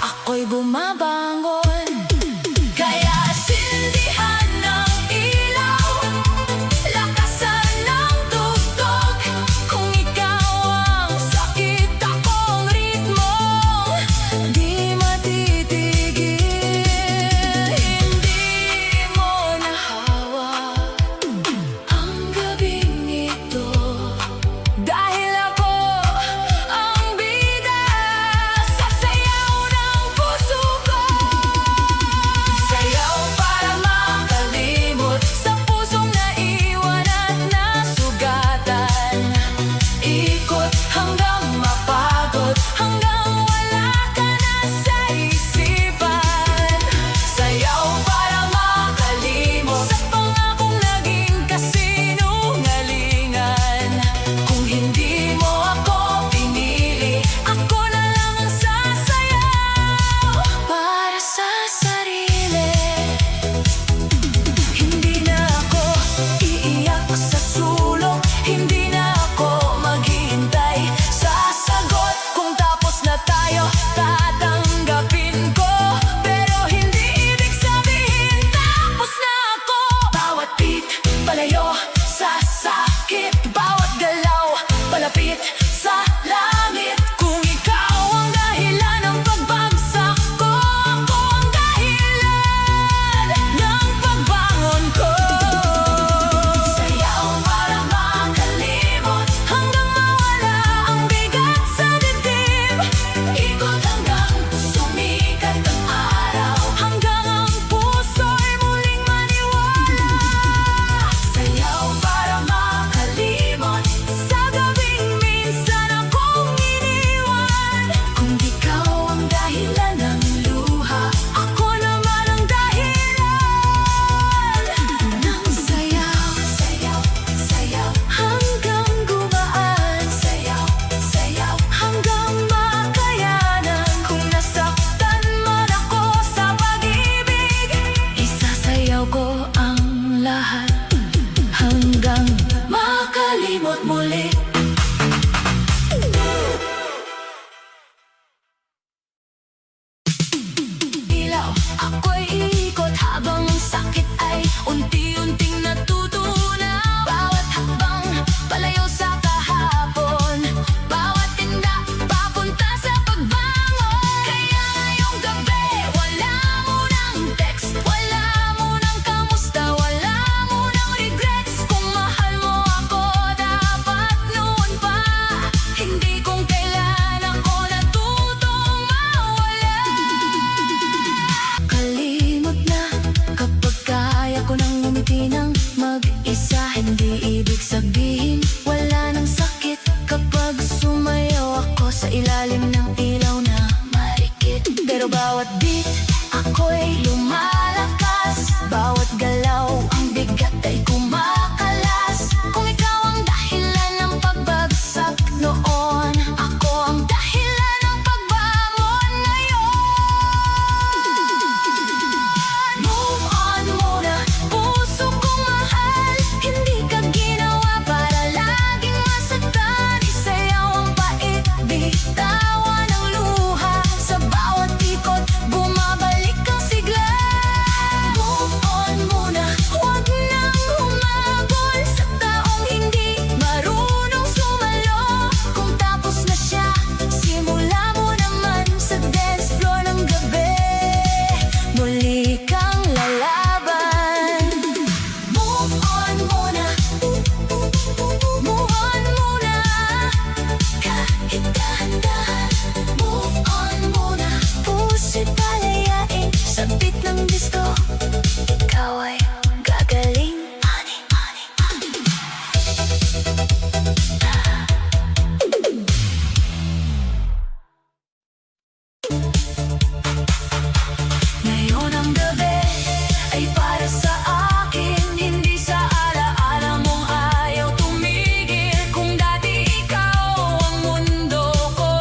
ako'y bumabangon. Kaya sindihan ng ilaw, lakasan ng tugtog. Kung ikaw ang sakit, akong ritmo, di matitigil. Hindi mo nahawak ang gabing ito, dahil ako ang bida sa sayaw ng puso ko. Sayaw para makalimot sa pusong naiwan at nasugatan. Ikot hanggang mapagod, hanggang wala ka na sa isipan. Sayaw para makalimot sa pangakong naging kasinungalingan. Kung hindi mo ako pinili, ako na lang ang sasayaw para sa sarili. Hindi na ako iiyak sa sulok, hindi na ako maghihintay sa sagot. Kung tapos na tayo, tatanggapin ko, pero hindi ibig sabihin tapos na ako. Bawat beat, palayo sa sakit, bawat galaw, palapit sa langit. Kung ikaw ang dahilan ng pagbagsak ko, ako ang dahilan ng pagbangon ko. Sayaw para makalimot, hanggang mawala ang bigat sa dibdib. Ikot hanggang sumikat ang araw, hanggang ang puso'y muling maniwala. Sayaw para makalimot sa gabing minsan akong iniwan. Kung ikaw ang dahilan ng luha, ako naman ang dahilan ng sayaw. Sayaw, sayaw, hanggang gumaan. Sayaw, sayaw, hanggang makayanan. Kung nasaktan man ako sa pag-ibig, isasayaw ko ang lahat hanggang makalimot muli. Ilaw, ako'y ikot habang ang sakit ay unti-unting natutunaw. Bawat hakbang, palayo sa kahapon, bawat tinda, papunta sa pagbangon. Kaya ngayong gabi, wala munang text, wala munang kamusta, wala munang regrets. Kung mahal mo ako, dapat noon pa, hindi kung kailan ako natutong mawala. Kalimot na kapag kaya ko nang ngumiti ng mag-isa. Hindi ibig sabihin wala nang sakit kapag sumayaw ako sa ilalim ng ilaw na marikit. Pero bawat beat, ako'y lumalakas, bawat galaw, ang bigat ay kumakalas. Kung ikaw ang dahilan ng pagbagsak noon, ako ang dahilan ng pagbangon ngayon. Move on muna, puso kong mahal, hindi ka ginawa para laging masaktan. Isayaw ang pait, bitawan ang luha, sa bawat ikot, bumabalik ang sigla. Move on muna, huwag nang humabol sa taong hindi marunong sumalo. Kung tapos na siya, simula mo naman sa dance floor ng gabi. Muli kang lalaban. Move on muna, move on muna, kahit dahan-dahan. Move on muna, puso'y palayain sa beat ng disco. Ikaw ay gagaling. Ani, ani, ani. Ngayon ang gabi ay para sa akin, hindi sa alaala mong ayaw tumigil. Kung dati ikaw ang mundo ko,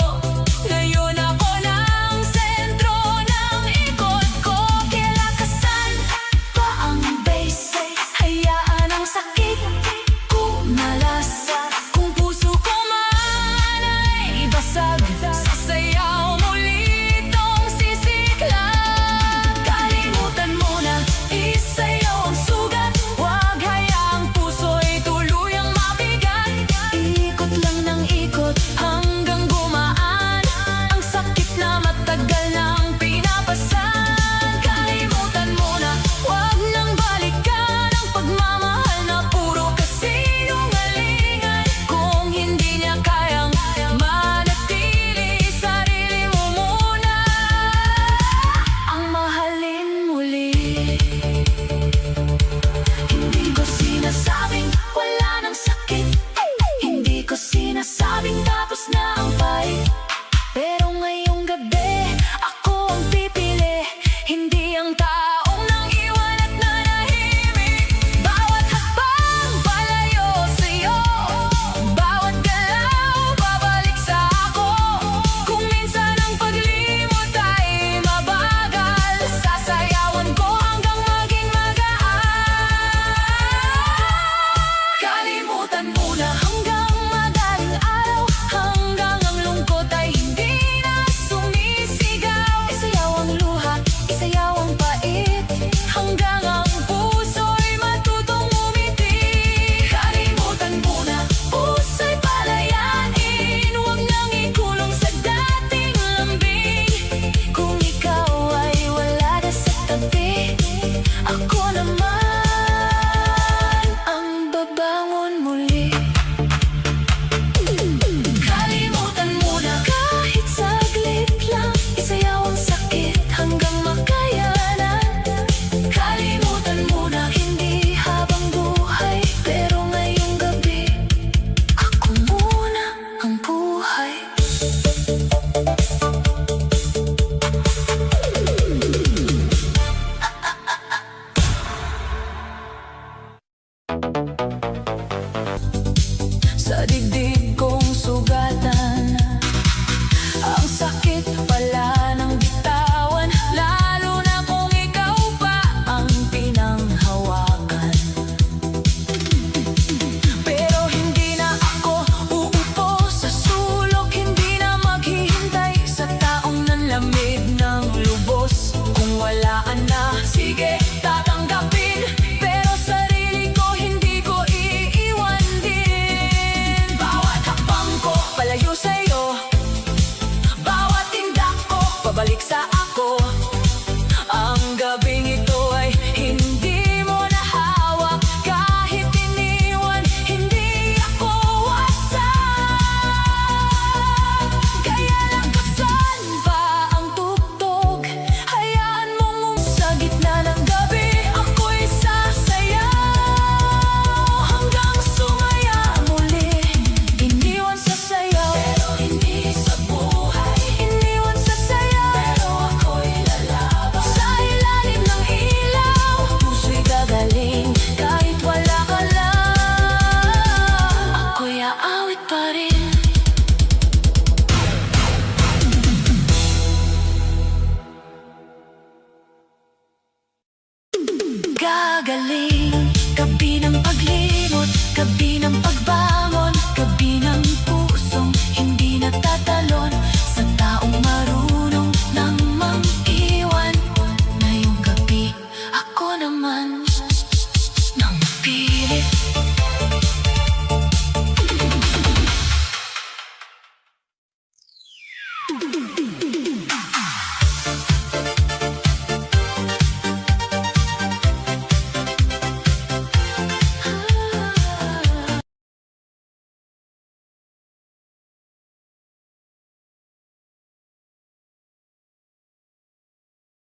tabi ng paglimot, gabi